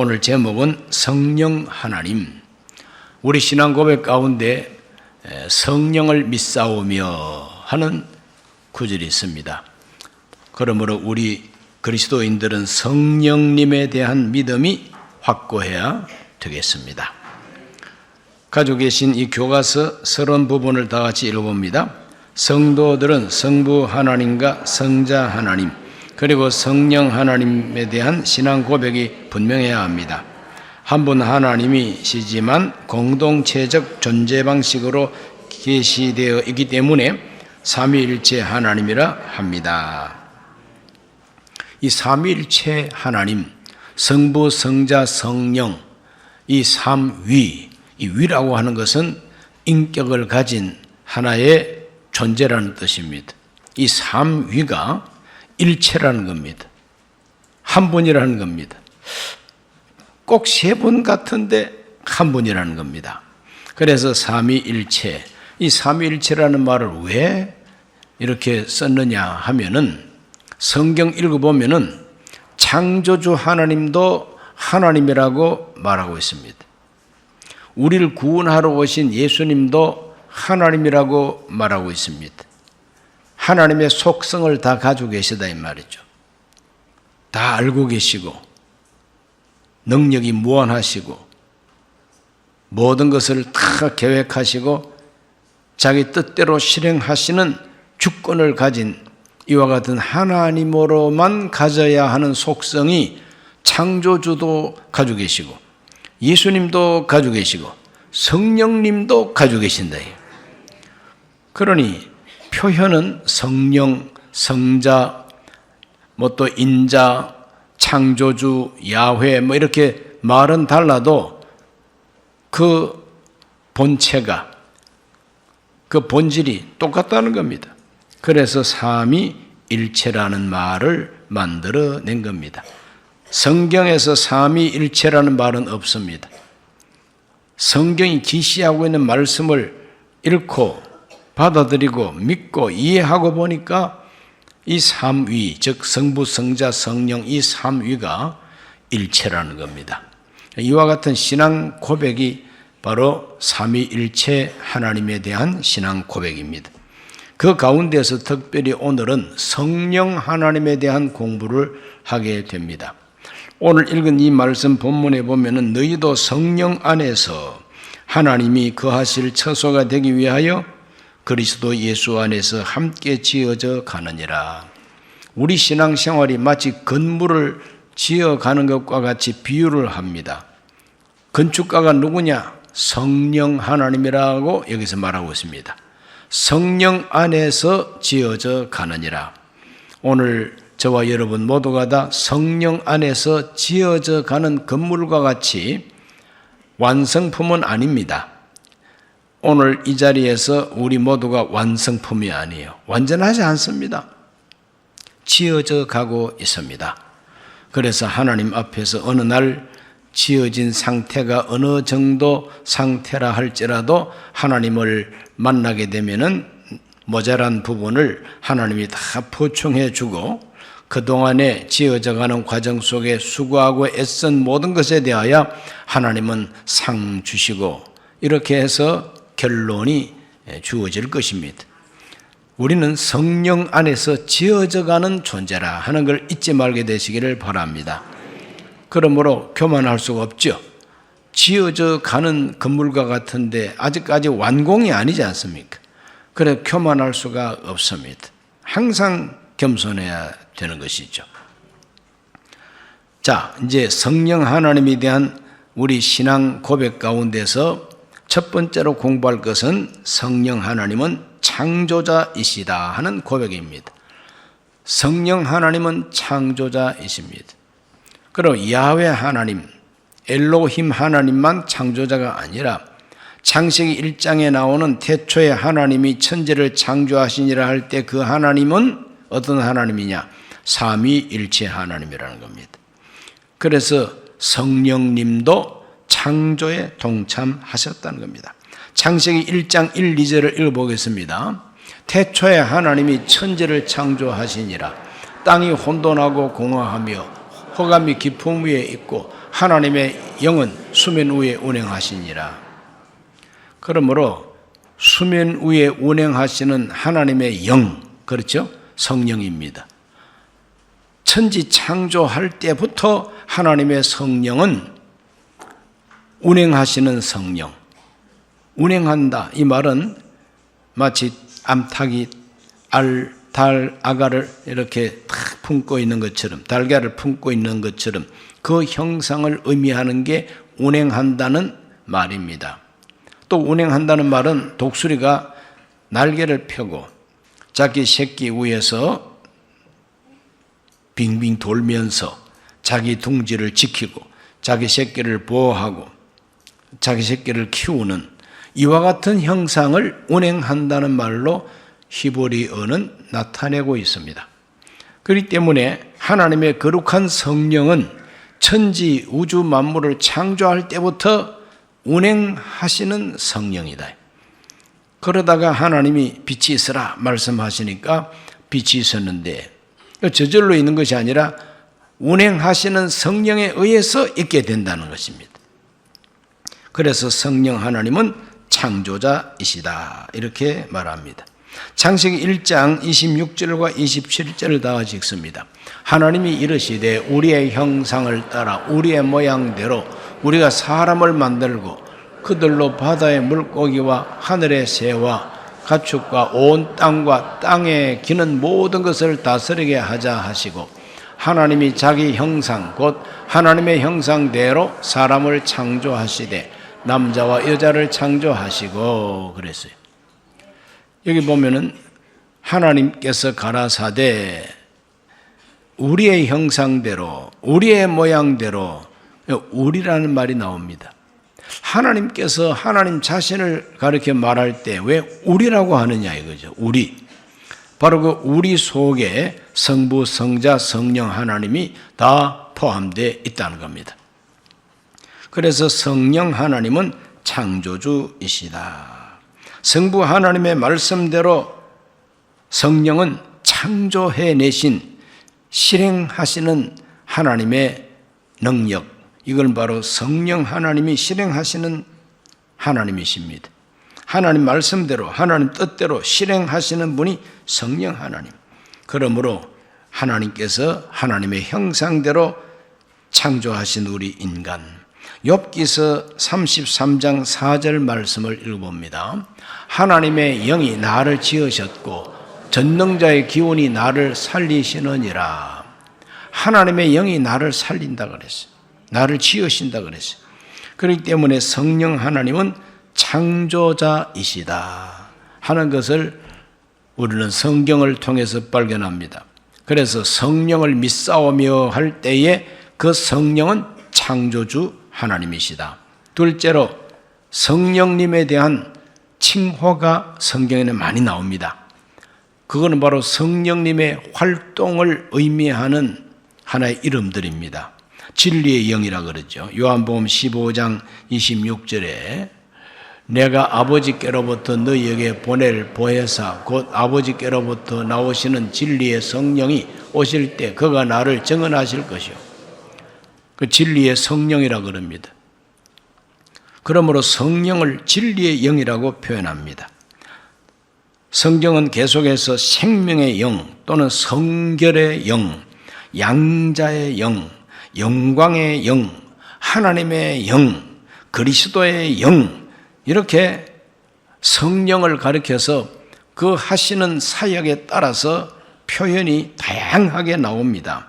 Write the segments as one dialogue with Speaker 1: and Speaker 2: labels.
Speaker 1: 오늘 제목은 성령 하나님. 우리 신앙 고백 가운데 성령을 믿사오며 하는 구절이 있습니다. 그러므로 우리 그리스도인들은 성령님에 대한 믿음이 확고해야 되겠습니다. 가지고 계신 이 교과서 30부분을 다 같이 읽어봅니다. 성도들은 성부 하나님과 성자 하나님 그리고 성령 하나님에 대한 신앙 고백이 분명해야 합니다. 한 분 하나님이시지만 공동체적 존재 방식으로 계시되어 있기 때문에 삼위일체 하나님이라 합니다. 이 삼위일체 하나님, 성부, 성자, 성령, 이 삼위, 이 위라고 하는 것은 인격을 가진 하나의 존재라는 뜻입니다. 이 삼위가 일체라는 겁니다. 한 분이라는 겁니다. 꼭 세 분 같은데 한 분이라는 겁니다. 그래서 삼위일체, 이 삼위일체라는 말을 왜 이렇게 썼느냐 하면은 성경 읽어보면은 창조주 하나님도 하나님이라고 말하고 있습니다. 우리를 구원하러 오신 예수님도 하나님이라고 말하고 있습니다. 하나님의 속성을 다 가지고 계시다 이 말이죠. 다 알고 계시고 능력이 무한하시고 모든 것을 다 계획하시고 자기 뜻대로 실행하시는 주권을 가진 이와 같은 하나님으로만 가져야 하는 속성이 창조주도 가지고 계시고 예수님도 가지고 계시고 성령님도 가지고 계신다. 그러니 표현은 성령, 성자, 또 인자, 창조주, 야훼 이렇게 말은 달라도 그 본체가 그 본질이 똑같다는 겁니다. 그래서 삼위일체라는 말을 만들어낸 겁니다. 성경에서 삼위일체라는 말은 없습니다. 성경이 계시하고 있는 말씀을 읽고 받아들이고 믿고 이해하고 보니까 이 삼위, 즉 성부, 성자, 성령 이 삼위가 일체라는 겁니다. 이와 같은 신앙 고백이 바로 삼위일체 하나님에 대한 신앙 고백입니다. 그 가운데서 특별히 오늘은 성령 하나님에 대한 공부를 하게 됩니다. 오늘 읽은 이 말씀 본문에 보면은 너희도 성령 안에서 하나님이 거하실 처소가 되기 위하여 그리스도 예수 안에서 함께 지어져 가느니라. 우리 신앙생활이 마치 건물을 지어가는 것과 같이 비유를 합니다. 건축가가 누구냐? 성령 하나님이라고 여기서 말하고 있습니다. 성령 안에서 지어져 가느니라. 오늘 저와 여러분 모두가 다 성령 안에서 지어져 가는 건물과 같이 완성품은 아닙니다. 오늘 이 자리에서 우리 모두가 완성품이 아니에요. 완전하지 않습니다. 지어져 가고 있습니다. 그래서 하나님 앞에서 어느 날 지어진 상태가 어느 정도 상태라 할지라도 하나님을 만나게 되면은 모자란 부분을 하나님이 다 보충해 주고 그동안에 지어져 가는 과정 속에 수고하고 애쓴 모든 것에 대하여 하나님은 상 주시고 이렇게 해서 결론이 주어질 것입니다. 우리는 성령 안에서 지어져 가는 존재라 하는 걸 잊지 말게 되시기를 바랍니다. 그러므로 교만할 수가 없죠. 지어져 가는 건물과 같은데 아직까지 완공이 아니지 않습니까? 그래서 교만할 수가 없습니다. 항상 겸손해야 되는 것이죠. 자, 이제 성령 하나님에 대한 우리 신앙 고백 가운데서 첫 번째로 공부할 것은 성령 하나님은 창조자이시다 하는 고백입니다. 성령 하나님은 창조자이십니다. 그리고 야훼 하나님, 엘로힘 하나님만 창조자가 아니라 창세기 1장에 나오는 태초에 하나님이 천지를 창조하시니라 할 때 그 하나님은 어떤 하나님이냐? 삼위일체 하나님이라는 겁니다. 그래서 성령님도 창조에 동참하셨다는 겁니다. 창세기 1장 1, 2절을 읽어보겠습니다. 태초에 하나님이 천지를 창조하시니라. 땅이 혼돈하고 공허하며 호감이 깊음 위에 있고 하나님의 영은 수면 위에 운행하시니라. 그러므로 수면 위에 운행하시는 하나님의 영, 그렇죠? 성령입니다. 천지 창조할 때부터 하나님의 성령은 운행하시는 성령, 운행한다. 이 말은 마치 암탉이 달 아가를 이렇게 탁 품고 있는 것처럼, 달걀을 품고 있는 것처럼 그 형상을 의미하는 게 운행한다는 말입니다. 또 운행한다는 말은 독수리가 날개를 펴고 자기 새끼 위에서 빙빙 돌면서 자기 둥지를 지키고 자기 새끼를 보호하고 자기 새끼를 키우는 이와 같은 형상을 운행한다는 말로 히브리어는 나타내고 있습니다. 그렇기 때문에 하나님의 거룩한 성령은 천지 우주 만물을 창조할 때부터 운행하시는 성령이다. 그러다가 하나님이 빛이 있으라 말씀하시니까 빛이 있었는데 저절로 있는 것이 아니라 운행하시는 성령에 의해서 있게 된다는 것입니다. 그래서 성령 하나님은 창조자이시다 이렇게 말합니다. 창세기 1장 26절과 27절을 다 읽습니다. 하나님이 이르시되 우리의 형상을 따라 우리의 모양대로 우리가 사람을 만들고 그들로 바다의 물고기와 하늘의 새와 가축과 온 땅과 땅에 기는 모든 것을 다스리게 하자 하시고 하나님이 자기 형상 곧 하나님의 형상대로 사람을 창조하시되 남자와 여자를 창조하시고 그랬어요. 여기 보면은 하나님께서 가라사대 우리의 형상대로 우리의 모양대로 우리라는 말이 나옵니다. 하나님께서 하나님 자신을 가르쳐 말할 때 왜 우리라고 하느냐 이거죠. 우리. 바로 그 우리 속에 성부, 성자, 성령 하나님이 다 포함되어 있다는 겁니다. 그래서 성령 하나님은 창조주이시다. 성부 하나님의 말씀대로 성령은 창조해내신 실행하시는 하나님의 능력, 이걸 바로 성령 하나님이 실행하시는 하나님이십니다. 하나님 말씀대로 하나님 뜻대로 실행하시는 분이 성령 하나님. 그러므로 하나님께서 하나님의 형상대로 창조하신 우리 인간, 욥기서 33장 4절 말씀을 읽어봅니다. 하나님의 영이 나를 지으셨고 전능자의 기운이 나를 살리시느니라. 하나님의 영이 나를 살린다 그랬어요. 나를 지으신다 그랬어요. 그렇기 때문에 성령 하나님은 창조자이시다 하는 것을 우리는 성경을 통해서 발견합니다. 그래서 성령을 믿사오며 할 때에 그 성령은 창조주 하나님이시다. 둘째로 성령님에 대한 칭호가 성경에는 많이 나옵니다. 그거는 바로 성령님의 활동을 의미하는 하나의 이름들입니다. 진리의 영이라 그러죠. 요한복음 15장 26절에 내가 아버지께로부터 너희에게 보낼 보혜사 곧 아버지께로부터 나오시는 진리의 성령이 오실 때 그가 나를 증언하실 것이요. 그 진리의 성령이라 그럽니다. 그러므로 성령을 진리의 영이라고 표현합니다. 성경은 계속해서 생명의 영 또는 성결의 영, 양자의 영, 영광의 영, 하나님의 영, 그리스도의 영 이렇게 성령을 가리켜서 그 하시는 사역에 따라서 표현이 다양하게 나옵니다.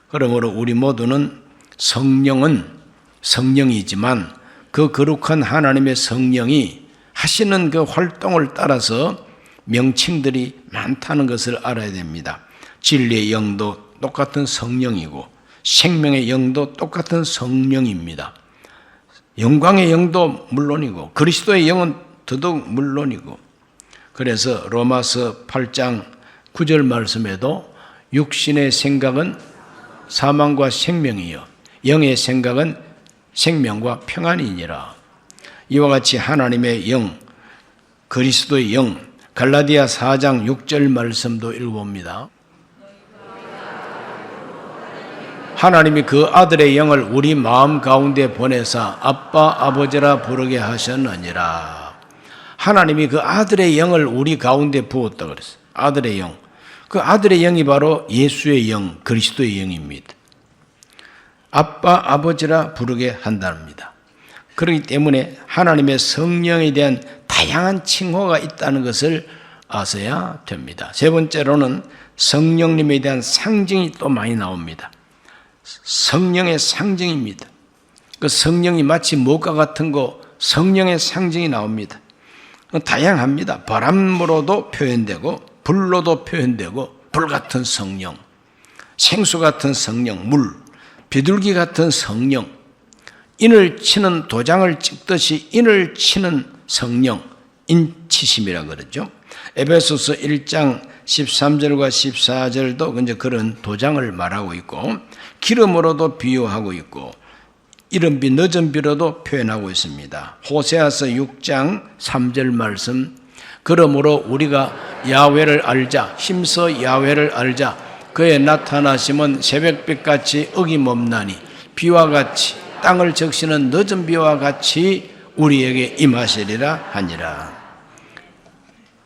Speaker 1: 그러므로 우리 모두는 성령은 성령이지만 그 거룩한 하나님의 성령이 하시는 그 활동을 따라서 명칭들이 많다는 것을 알아야 됩니다. 진리의 영도 똑같은 성령이고 생명의 영도 똑같은 성령입니다. 영광의 영도 물론이고 그리스도의 영은 더더욱 물론이고 그래서 로마서 8장 9절 말씀에도 육신의 생각은 사망과 생명이요 영의 생각은 생명과 평안이니라. 이와 같이 하나님의 영, 그리스도의 영, 갈라디아 4장 6절 말씀도 읽어봅니다. 하나님이 그 아들의 영을 우리 마음 가운데 보내사 아빠 아버지라 부르게 하셨느니라. 하나님이 그 아들의 영을 우리 가운데 부었다 그랬어요. 아들의 영. 그 아들의 영이 바로 예수의 영, 그리스도의 영입니다. 아빠 아버지라 부르게 한답니다. 그렇기 때문에 하나님의 성령에 대한 다양한 칭호가 있다는 것을 아셔야 됩니다. 세 번째로는 성령님에 대한 상징이 또 많이 나옵니다. 성령의 상징입니다. 그 성령이 마치 무엇과 같은 거 성령의 상징이 나옵니다. 다양합니다. 바람으로도 표현되고 불로도 표현되고 불 같은 성령, 생수 같은 성령, 물, 비둘기 같은 성령, 인을 치는 도장을 찍듯이 인을 치는 성령, 인치심이라 그러죠. 에베소서 1장 13절과 14절도 이제 그런 도장을 말하고 있고 기름으로도 비유하고 있고 이른비 늦은 비로도 표현하고 있습니다. 호세아서 6장 3절 말씀, 그러므로 우리가 야훼를 알자, 힘써 야훼를 알자, 그의 나타나심은 새벽빛같이 어김없나니 비와 같이 땅을 적시는 늦은 비와 같이 우리에게 임하시리라 하니라.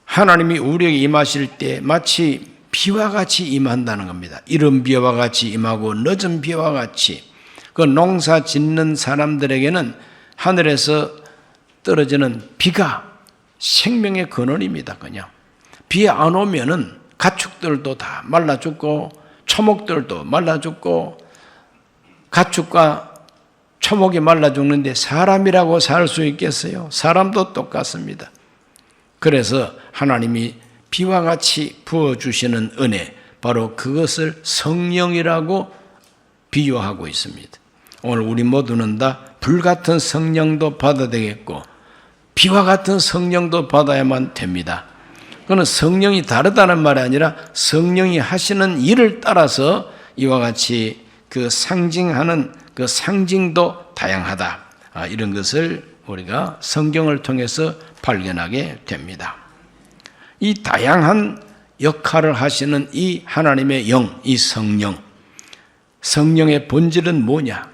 Speaker 1: 하나님이 우리에게 임하실 때 마치 비와 같이 임한다는 겁니다. 이른 비와 같이 임하고 늦은 비와 같이. 그 농사 짓는 사람들에게는 하늘에서 떨어지는 비가 생명의 근원입니다. 그냥 비 안 오면은 가축들도 다 말라 죽고 초목들도 말라 죽고 가축과 초목이 말라 죽는데 사람이라고 살 수 있겠어요? 사람도 똑같습니다. 그래서 하나님이 비와 같이 부어주시는 은혜, 바로 그것을 성령이라고 비유하고 있습니다. 오늘 우리 모두는 다 불같은 성령도 받아야 되겠고 비와 같은 성령도 받아야만 됩니다. 그건 성령이 다르다는 말이 아니라 성령이 하시는 일을 따라서 이와 같이 그 상징하는 그 상징도 다양하다. 이런 것을 우리가 성경을 통해서 발견하게 됩니다. 이 다양한 역할을 하시는 이 하나님의 영, 이 성령, 성령의 본질은 뭐냐?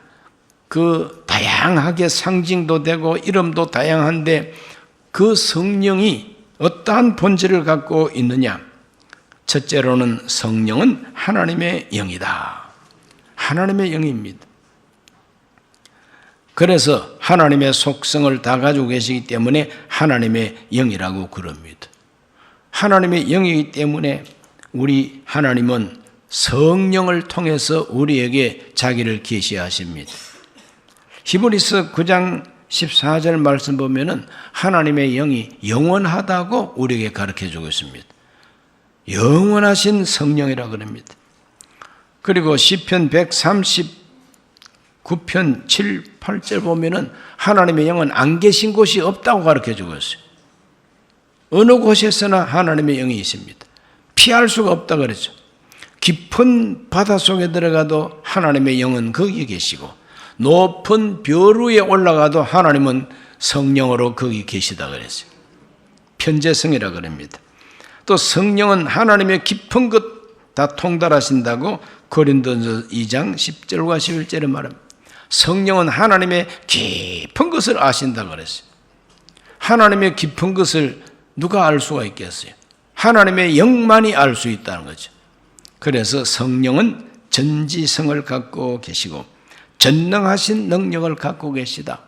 Speaker 1: 그 다양하게 상징도 되고 이름도 다양한데 그 성령이 어떠한 본질을 갖고 있느냐? 첫째로는 성령은 하나님의 영이다. 하나님의 영입니다. 그래서 하나님의 속성을 다 가지고 계시기 때문에 하나님의 영이라고 그럽니다. 하나님의 영이기 때문에 우리 하나님은 성령을 통해서 우리에게 자기를 계시하십니다. 히브리서 9장 14절 말씀 보면은 하나님의 영이 영원하다고 우리에게 가르쳐주고 있습니다. 영원하신 성령이라 그럽니다. 그리고 시편 139편 7, 8절 보면은 하나님의 영은 안 계신 곳이 없다고 가르쳐주고 있어요. 어느 곳에서나 하나님의 영이 있습니다. 피할 수가 없다 그랬죠. 깊은 바다 속에 들어가도 하나님의 영은 거기 계시고 높은 별 위에 올라가도 하나님은 성령으로 거기 계시다 그랬어요. 편재성이라 그럽니다. 또 성령은 하나님의 깊은 것 다 통달하신다고 고린도전서 2장 10절과 11절에 말합니다. 성령은 하나님의 깊은 것을 아신다 그랬어요. 하나님의 깊은 것을 누가 알 수가 있겠어요? 하나님의 영만이 알 수 있다는 거죠. 그래서 성령은 전지성을 갖고 계시고 전능하신 능력을 갖고 계시다.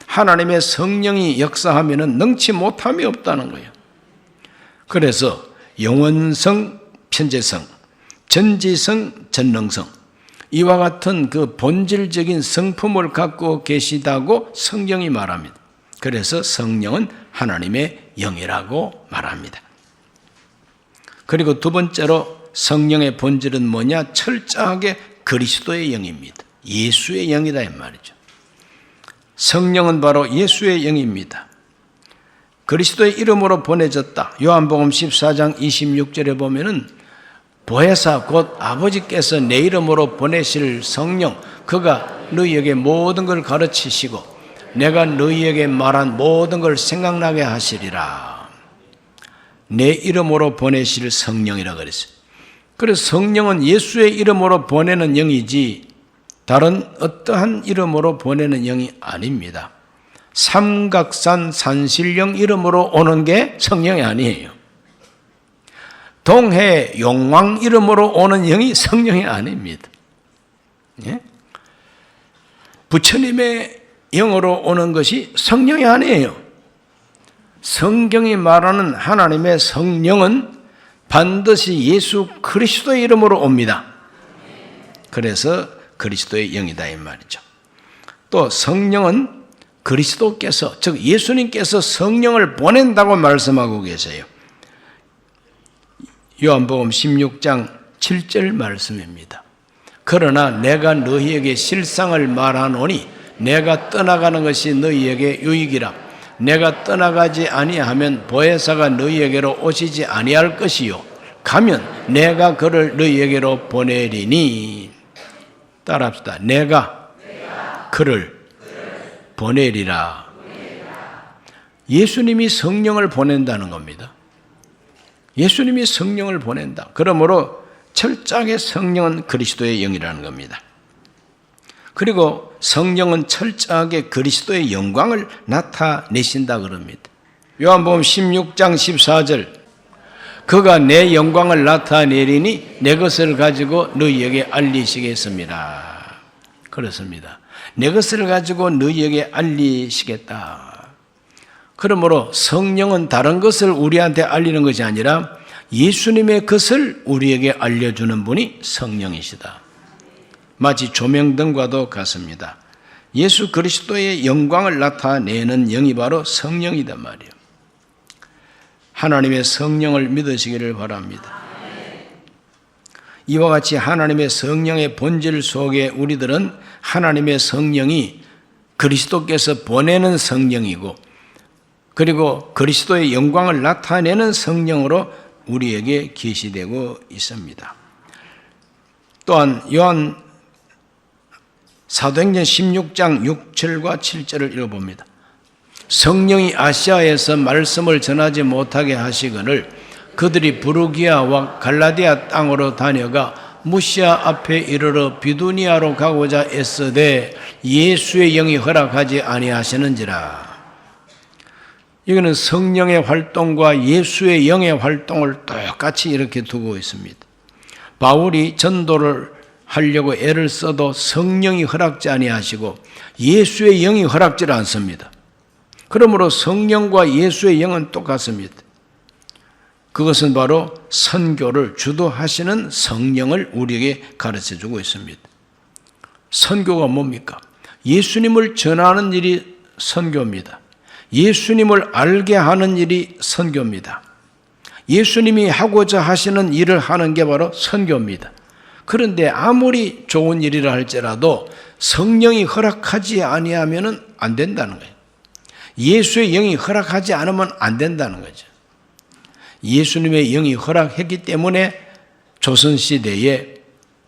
Speaker 1: 하나님의 성령이 역사하면 능치 못함이 없다는 거예요. 그래서 영원성, 편재성, 전지성, 전능성, 이와 같은 그 본질적인 성품을 갖고 계시다고 성경이 말합니다. 그래서 성령은 하나님의 영이라고 말합니다. 그리고 두 번째로 성령의 본질은 뭐냐? 철저하게 그리스도의 영입니다. 예수의 영이다 이 말이죠. 성령은 바로 예수의 영입니다. 그리스도의 이름으로 보내졌다. 요한복음 14장 26절에 보면은 보혜사 곧 아버지께서 내 이름으로 보내실 성령, 그가 너희에게 모든 걸 가르치시고 내가 너희에게 말한 모든 걸 생각나게 하시리라. 내 이름으로 보내실 성령이라 그랬어요. 그래서 성령은 예수의 이름으로 보내는 영이지 다른 어떠한 이름으로 보내는 영이 아닙니다. 삼각산 산신령 이름으로 오는 게 성령이 아니에요. 동해 용왕 이름으로 오는 영이 성령이 아닙니다. 예? 부처님의 영으로 오는 것이 성령이 아니에요. 성경이 말하는 하나님의 성령은 반드시 예수 그리스도의 이름으로 옵니다. 그래서 그리스도의 영이다 이 말이죠. 또 성령은 그리스도께서, 즉 예수님께서 성령을 보낸다고 말씀하고 계세요. 요한복음 16장 7절 말씀입니다. 그러나 내가 너희에게 실상을 말하노니 내가 떠나가는 것이 너희에게 유익이라. 내가 떠나가지 아니하면 보혜사가 너희에게로 오시지 아니할 것이요 가면 내가 그를 너희에게로 보내리니. 따라합시다. 내가 그를 보내리라. 예수님이 성령을 보낸다는 겁니다. 예수님이 성령을 보낸다. 그러므로 철저하게 성령은 그리스도의 영이라는 겁니다. 그리고 성령은 철저하게 그리스도의 영광을 나타내신다 그럽니다. 요한복음 16장 14절 그가 내 영광을 나타내리니 내 것을 가지고 너희에게 알리시겠습니다. 그렇습니다. 내 것을 가지고 너희에게 알리시겠다. 그러므로 성령은 다른 것을 우리한테 알리는 것이 아니라 예수님의 것을 우리에게 알려주는 분이 성령이시다. 마치 조명등과도 같습니다. 예수 그리스도의 영광을 나타내는 영이 바로 성령이단 말이에요. 하나님의 성령을 믿으시기를 바랍니다. 이와 같이 하나님의 성령의 본질 속에 우리들은 하나님의 성령이 그리스도께서 보내는 성령이고 그리고 그리스도의 영광을 나타내는 성령으로 우리에게 계시되고 있습니다. 또한 요한 사도행전 16장 6, 7과 7절을 읽어봅니다. 성령이 아시아에서 말씀을 전하지 못하게 하시거늘 그들이 부르기아와 갈라디아 땅으로 다녀가 무시아 앞에 이르러 비두니아로 가고자 애쓰되 예수의 영이 허락하지 아니하시는지라. 이거는 성령의 활동과 예수의 영의 활동을 똑같이 이렇게 두고 있습니다. 바울이 전도를 하려고 애를 써도 성령이 허락지 아니하시고 예수의 영이 허락지 않습니다. 그러므로 성령과 예수의 영은 똑같습니다. 그것은 바로 선교를 주도하시는 성령을 우리에게 가르쳐주고 있습니다. 선교가 뭡니까? 예수님을 전하는 일이 선교입니다. 예수님을 알게 하는 일이 선교입니다. 예수님이 하고자 하시는 일을 하는 게 바로 선교입니다. 그런데 아무리 좋은 일이라 할지라도 성령이 허락하지 아니하면 안 된다는 거예요. 예수의 영이 허락하지 않으면 안 된다는 거죠. 예수님의 영이 허락했기 때문에 조선시대에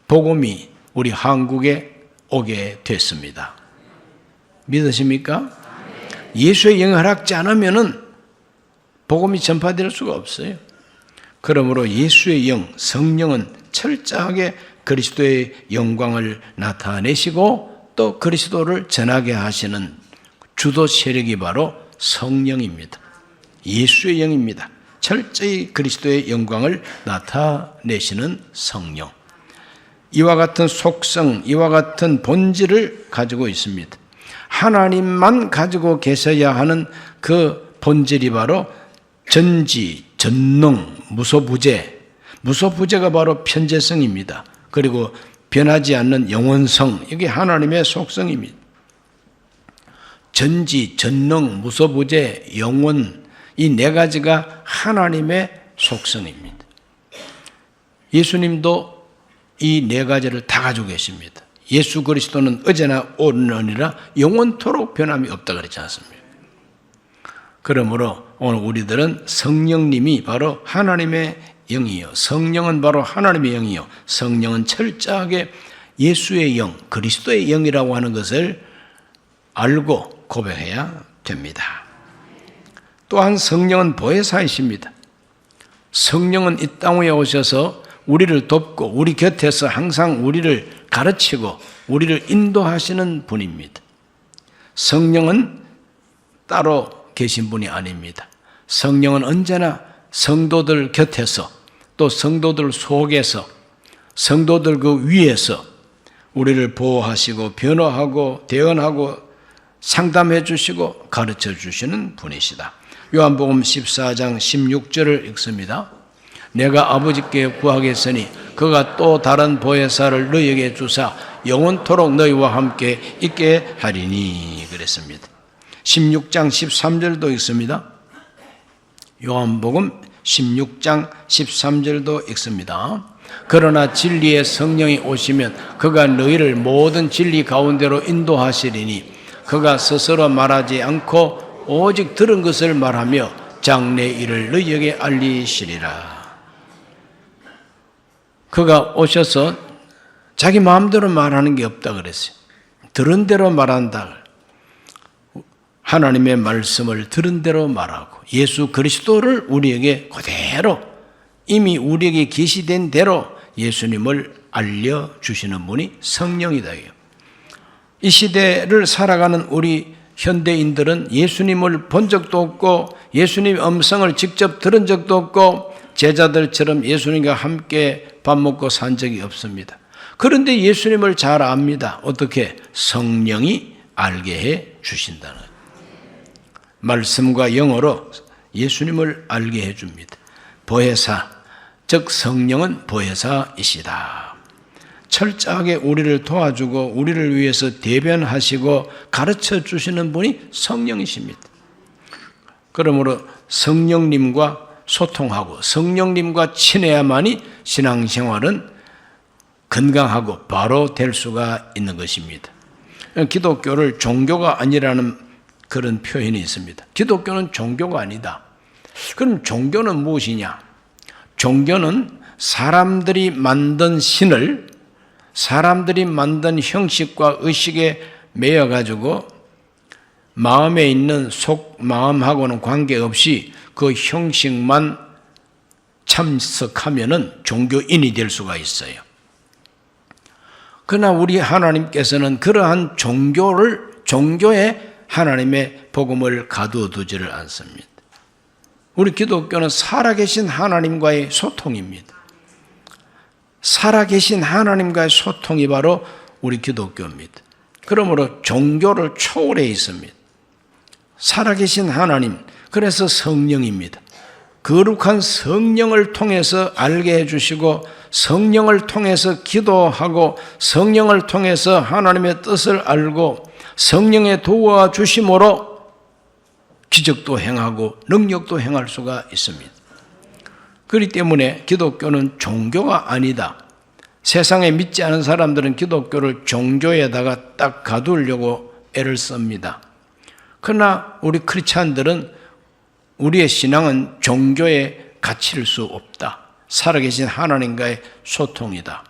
Speaker 1: 복음이 우리 한국에 오게 됐습니다. 믿으십니까? 예수의 영이 허락지 않으면 복음이 전파될 수가 없어요. 그러므로 예수의 영, 성령은 철저하게 그리스도의 영광을 나타내시고 또 그리스도를 전하게 하시는 주도 세력이 바로 성령입니다. 예수의 영입니다. 철저히 그리스도의 영광을 나타내시는 성령. 이와 같은 속성, 이와 같은 본질을 가지고 있습니다. 하나님만 가지고 계셔야 하는 그 본질이 바로 전지, 전능, 무소부재. 무소부재가 바로 편재성입니다. 그리고 변하지 않는 영원성, 이게 하나님의 속성입니다. 전지, 전능, 무소부재, 영원, 이 네 가지가 하나님의 속성입니다. 예수님도 이 네 가지를 다 가지고 계십니다. 예수 그리스도는 어제나 오늘이라 영원토록 변함이 없다 그랬지 않습니까? 그러므로 오늘 우리들은 성령님이 바로 하나님의 영이요, 성령은 바로 하나님의 영이요, 성령은 철저하게 예수의 영, 그리스도의 영이라고 하는 것을 알고 고백해야 됩니다. 또한 성령은 보혜사이십니다. 성령은 이 땅 위에 오셔서 우리를 돕고 우리 곁에서 항상 우리를 가르치고 우리를 인도하시는 분입니다. 성령은 따로 계신 분이 아닙니다. 성령은 언제나 성도들 곁에서 또 성도들 속에서 성도들 그 위에서 우리를 보호하시고 변호하고 대언하고 상담해 주시고 가르쳐 주시는 분이시다. 요한복음 14장 16절을 읽습니다. 내가 아버지께 구하겠으니 그가 또 다른 보혜사를 너희에게 주사 영원토록 너희와 함께 있게 하리니 그랬습니다. 16장 13절도 읽습니다. 요한복음 16장 13절도 읽습니다. 그러나 진리의 성령이 오시면 그가 너희를 모든 진리 가운데로 인도하시리니 그가 스스로 말하지 않고 오직 들은 것을 말하며 장래 일을 너희에게 알리시리라. 그가 오셔서 자기 마음대로 말하는 게 없다 그랬어요. 들은 대로 말한다. 하나님의 말씀을 들은 대로 말하고 예수 그리스도를 우리에게 그대로 이미 우리에게 계시된 대로 예수님을 알려주시는 분이 성령이다. 이 시대를 살아가는 우리 현대인들은 예수님을 본 적도 없고 예수님의 음성을 직접 들은 적도 없고 제자들처럼 예수님과 함께 밥 먹고 산 적이 없습니다. 그런데 예수님을 잘 압니다. 어떻게? 성령이 알게 해 주신다는 거예요. 말씀과 영어로 예수님을 알게 해 줍니다. 보혜사, 즉 성령은 보혜사이시다. 철저하게 우리를 도와주고 우리를 위해서 대변하시고 가르쳐 주시는 분이 성령이십니다. 그러므로 성령님과 소통하고 성령님과 친해야만이 신앙생활은 건강하고 바로 될 수가 있는 것입니다. 기독교를 종교가 아니라는 그런 표현이 있습니다. 기독교는 종교가 아니다. 그럼 종교는 무엇이냐? 종교는 사람들이 만든 신을 사람들이 만든 형식과 의식에 매여가지고 마음에 있는 마음하고는 관계없이 그 형식만 참석하면은 종교인이 될 수가 있어요. 그러나 우리 하나님께서는 그러한 종교에 하나님의 복음을 가두어두지를 않습니다. 우리 기독교는 살아계신 하나님과의 소통입니다. 살아계신 하나님과의 소통이 바로 우리 기독교입니다. 그러므로 종교를 초월해 있습니다. 살아계신 하나님, 그래서 성령입니다. 거룩한 성령을 통해서 알게 해주시고 성령을 통해서 기도하고 성령을 통해서 하나님의 뜻을 알고 성령의 도와주심으로 기적도 행하고 능력도 행할 수가 있습니다. 그렇기 때문에 기독교는 종교가 아니다. 세상에 믿지 않은 사람들은 기독교를 종교에다가 딱 가두려고 애를 씁니다. 그러나 우리 크리스찬들은 우리의 신앙은 종교에 갇힐 수 없다. 살아계신 하나님과의 소통이다.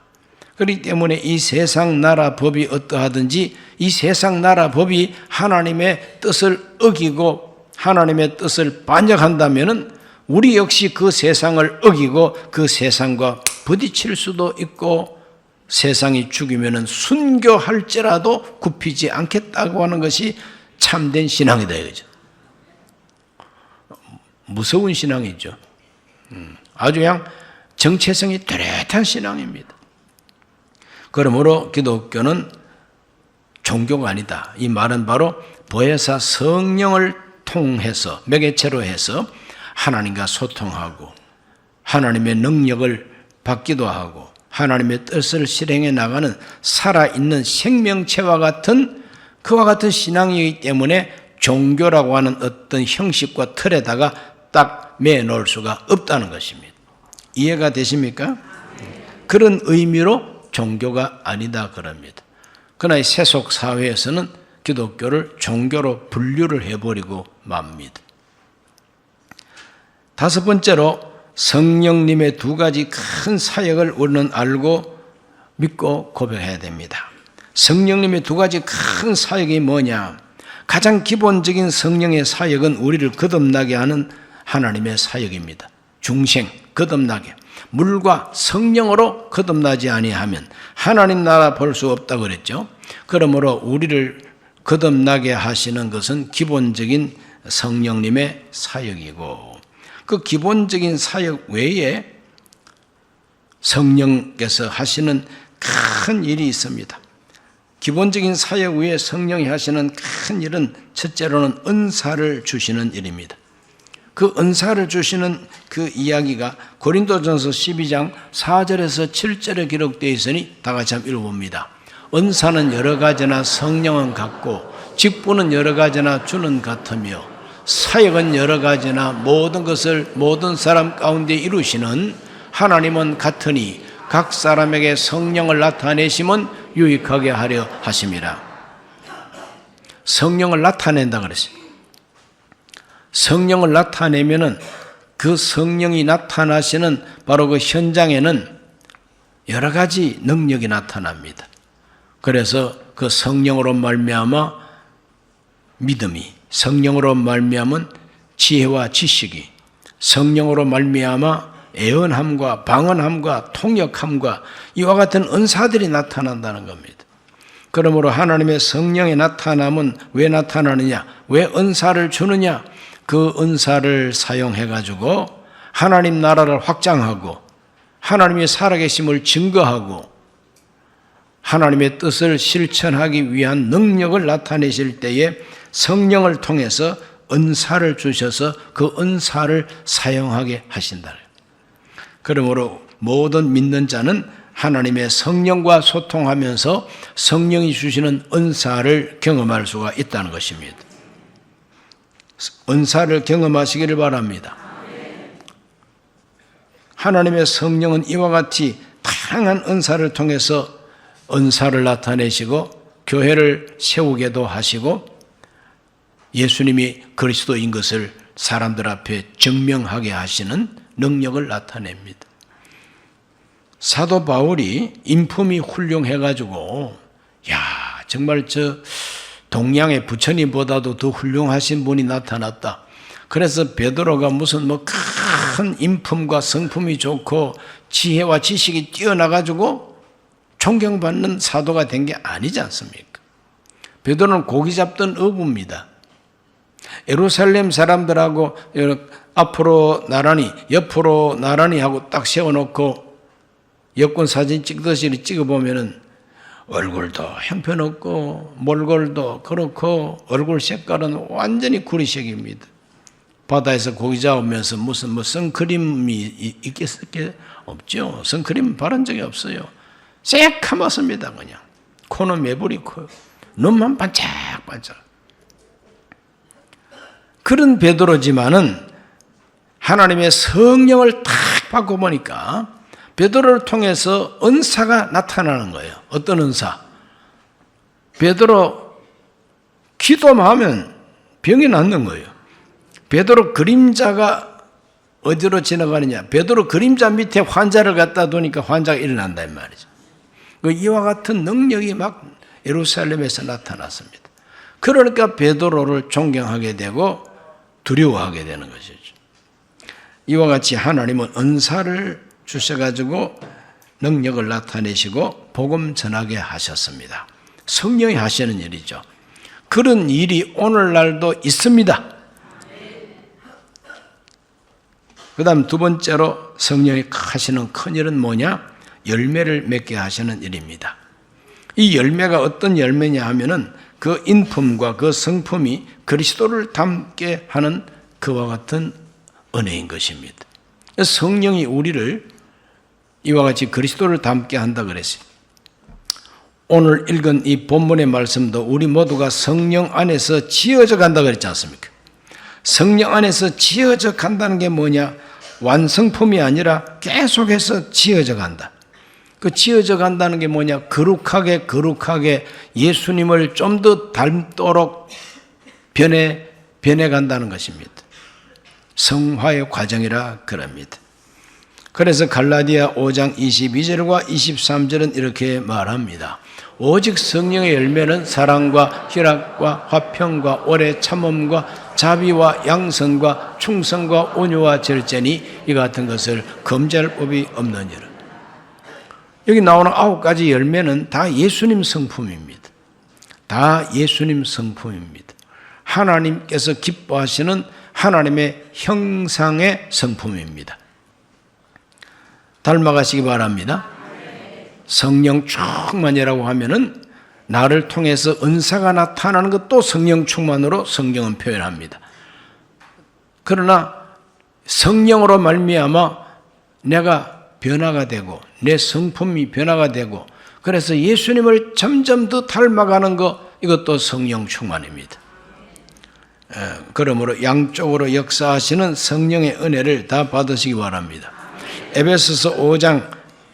Speaker 1: 그렇기 때문에 이 세상 나라 법이 어떠하든지 이 세상 나라 법이 하나님의 뜻을 어기고 하나님의 뜻을 반역한다면은 우리 역시 그 세상을 어기고 그 세상과 부딪힐 수도 있고 세상이 죽이면은 순교할지라도 굽히지 않겠다고 하는 것이 참된 신앙이다 이거죠. 무서운 신앙이죠. 아주 그냥 정체성이 뚜렷한 신앙입니다. 그러므로 기독교는 종교가 아니다. 이 말은 바로 보혜사 성령을 통해서 매개체로 해서 하나님과 소통하고 하나님의 능력을 받기도 하고 하나님의 뜻을 실행해 나가는 살아있는 생명체와 같은 그와 같은 신앙이기 때문에 종교라고 하는 어떤 형식과 틀에다가 딱 매놓을 수가 없다는 것입니다. 이해가 되십니까? 그런 의미로 종교가 아니다 그럽니다. 그러나 이 세속 사회에서는 기독교를 종교로 분류를 해버리고 맙니다. 다섯 번째로 성령님의 두 가지 큰 사역을 우리는 알고 믿고 고백해야 됩니다. 성령님의 두 가지 큰 사역이 뭐냐? 가장 기본적인 성령의 사역은 우리를 거듭나게 하는 하나님의 사역입니다. 중생, 거듭나게. 물과 성령으로 거듭나지 아니하면 하나님 나라 볼 수 없다 그랬죠. 그러므로 우리를 거듭나게 하시는 것은 기본적인 성령님의 사역이고, 그 기본적인 사역 외에 성령께서 하시는 큰 일이 있습니다. 기본적인 사역 외에 성령이 하시는 큰 일은 첫째로는 은사를 주시는 일입니다. 그 은사를 주시는 그 이야기가 고린도전서 12장 4절에서 7절에 기록되어 있으니 다 같이 한번 읽어봅니다. 은사는 여러 가지나 성령은 같고 직분은 여러 가지나 주는 같으며 사역은 여러 가지나 모든 것을 모든 사람 가운데 이루시는 하나님은 같으니 각 사람에게 성령을 나타내심은 유익하게 하려 하심이라. 성령을 나타낸다 그랬어요. 성령을 나타내면은 그 성령이 나타나시는 바로 그 현장에는 여러 가지 능력이 나타납니다. 그래서 그 성령으로 말미암아 믿음이, 성령으로 말미암은 지혜와 지식이, 성령으로 말미암아 애언함과 방언함과 통역함과 이와 같은 은사들이 나타난다는 겁니다. 그러므로 하나님의 성령의 나타남은 왜 나타나느냐? 왜 은사를 주느냐? 그 은사를 사용해 가지고 하나님 나라를 확장하고 하나님의 살아계심을 증거하고 하나님의 뜻을 실천하기 위한 능력을 나타내실 때에 성령을 통해서 은사를 주셔서 그 은사를 사용하게 하신다. 그러므로 모든 믿는 자는 하나님의 성령과 소통하면서 성령이 주시는 은사를 경험할 수가 있다는 것입니다. 은사를 경험하시기를 바랍니다. 하나님의 성령은 이와 같이 다양한 은사를 통해서 은사를 나타내시고 교회를 세우게도 하시고 예수님이 그리스도인 것을 사람들 앞에 증명하게 하시는 능력을 나타냅니다. 사도 바울이 인품이 훌륭해가지고 정말 저 동양의 부처님보다도 더 훌륭하신 분이 나타났다. 그래서 베드로가 무슨 큰 인품과 성품이 좋고 지혜와 지식이 뛰어나가지고 존경받는 사도가 된 게 아니지 않습니까? 베드로는 고기 잡던 어부입니다. 예루살렘 사람들하고 앞으로 나란히 옆으로 나란히 하고 딱 세워놓고 여권 사진 찍듯이 찍어보면은 얼굴도 형편없고 몰골도 그렇고 얼굴 색깔은 완전히 구리색입니다. 바다에서 고기 잡으면서 무슨 선크림이 있겠을 게 없죠. 선크림 바른 적이 없어요. 새카맣습니다. 그냥 코는 매부리 커요. 눈만 반짝반짝. 그런 베드로지만은 하나님의 성령을 탁 받고 보니까 베드로를 통해서 은사가 나타나는 거예요. 어떤 은사? 베드로 기도만 하면 병이 낫는 거예요. 베드로 그림자가 어디로 지나가느냐? 베드로 그림자 밑에 환자를 갖다 두니까 환자가 일어난다 이 말이죠. 이와 같은 능력이 막 예루살렘에서 나타났습니다. 그러니까 베드로를 존경하게 되고 두려워하게 되는 것이죠. 이와 같이 하나님은 은사를 주셔가지고 능력을 나타내시고 복음 전하게 하셨습니다. 성령이 하시는 일이죠. 그런 일이 오늘날도 있습니다. 그 다음 두 번째로 성령이 하시는 큰 일은 뭐냐? 열매를 맺게 하시는 일입니다. 이 열매가 어떤 열매냐 하면은 그 인품과 그 성품이 그리스도를 닮게 하는 그와 같은 은혜인 것입니다. 성령이 우리를 이와 같이 그리스도를 닮게 한다 그랬어요. 오늘 읽은 이 본문의 말씀도 우리 모두가 성령 안에서 지어져 간다 그랬지 않습니까? 성령 안에서 지어져 간다는 게 뭐냐? 완성품이 아니라 계속해서 지어져 간다. 그 지어져 간다는 게 뭐냐? 거룩하게 예수님을 좀 더 닮도록 변해 간다는 것입니다. 성화의 과정이라 그럽니다. 그래서 갈라디아 5장 22절과 23절은 이렇게 말합니다. 오직 성령의 열매는 사랑과 희락과 화평과 오래 참음과 자비와 양선과 충성과 온유와 절제니 이 같은 것을 검지할 법이 없느니라. 여기 나오는 9가지 열매는 다 예수님 성품입니다. 다 예수님 성품입니다. 하나님께서 기뻐하시는 하나님의 형상의 성품입니다. 닮아가시기 바랍니다. 성령 충만이라고 하면은 나를 통해서 은사가 나타나는 것도 성령 충만으로 성경은 표현합니다. 그러나 성령으로 말미암아 내가 변화가 되고 내 성품이 변화가 되고 그래서 예수님을 점점 더 닮아가는 것, 이것도 성령 충만입니다. 그러므로 양쪽으로 역사하시는 성령의 은혜를 다 받으시기 바랍니다. 에베소서 5장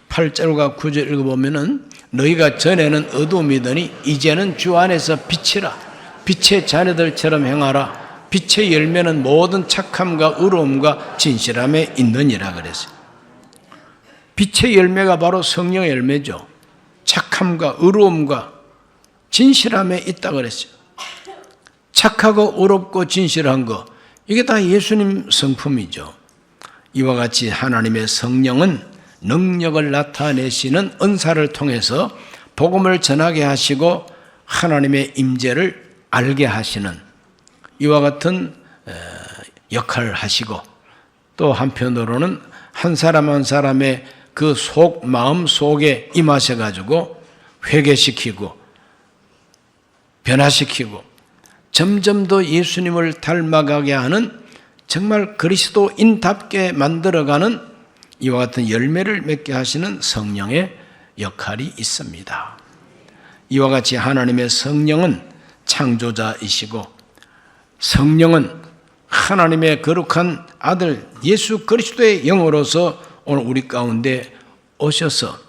Speaker 1: 8절과 9절 읽어보면은 너희가 전에는 어두움이더니 이제는 주 안에서 빛이라. 빛의 자녀들처럼 행하라. 빛의 열매는 모든 착함과 의로움과 진실함에 있느니라 그랬어요. 빛의 열매가 바로 성령의 열매죠. 착함과 의로움과 진실함에 있다 그랬어요. 착하고 의롭고 진실한 거, 이게 다 예수님 성품이죠. 이와 같이 하나님의 성령은 능력을 나타내시는 은사를 통해서 복음을 전하게 하시고 하나님의 임재를 알게 하시는 이와 같은 역할을 하시고, 또 한편으로는 한 사람 한 사람의 그 마음 속에 임하셔가지고 회개시키고 변화시키고 점점 더 예수님을 닮아가게 하는 정말 그리스도인답게 만들어가는 이와 같은 열매를 맺게 하시는 성령의 역할이 있습니다. 이와 같이 하나님의 성령은 창조자이시고 성령은 하나님의 거룩한 아들 예수 그리스도의 영으로서 오늘 우리 가운데 오셔서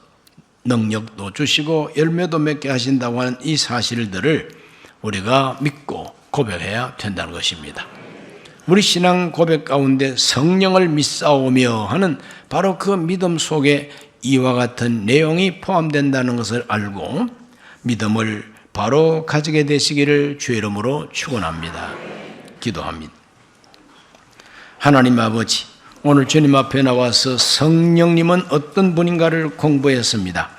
Speaker 1: 능력도 주시고 열매도 맺게 하신다고 하는 이 사실들을 우리가 믿고 고백해야 된다는 것입니다. 우리 신앙 고백 가운데 성령을 믿사오며 하는 바로 그 믿음 속에 이와 같은 내용이 포함된다는 것을 알고 믿음을 바로 가지게 되시기를 주의 이름으로 축원합니다. 기도합니다. 하나님 아버지, 오늘 주님 앞에 나와서 성령님은 어떤 분인가를 공부했습니다.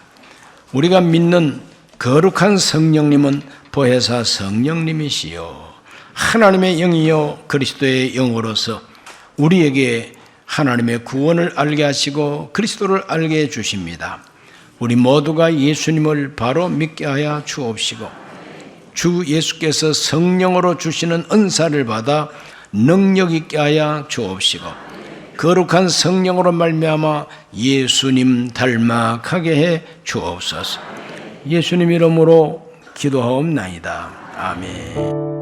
Speaker 1: 우리가 믿는 거룩한 성령님은 보혜사 성령님이시요 하나님의 영이요 그리스도의 영으로서 우리에게 하나님의 구원을 알게 하시고 그리스도를 알게 해 주십니다. 우리 모두가 예수님을 바로 믿게 하여 주옵시고 주 예수께서 성령으로 주시는 은사를 받아 능력 있게 하여 주옵시고 거룩한 성령으로 말미암아 예수님 닮아가게 해 주옵소서. 예수님 이름으로 기도하옵나이다. 아멘.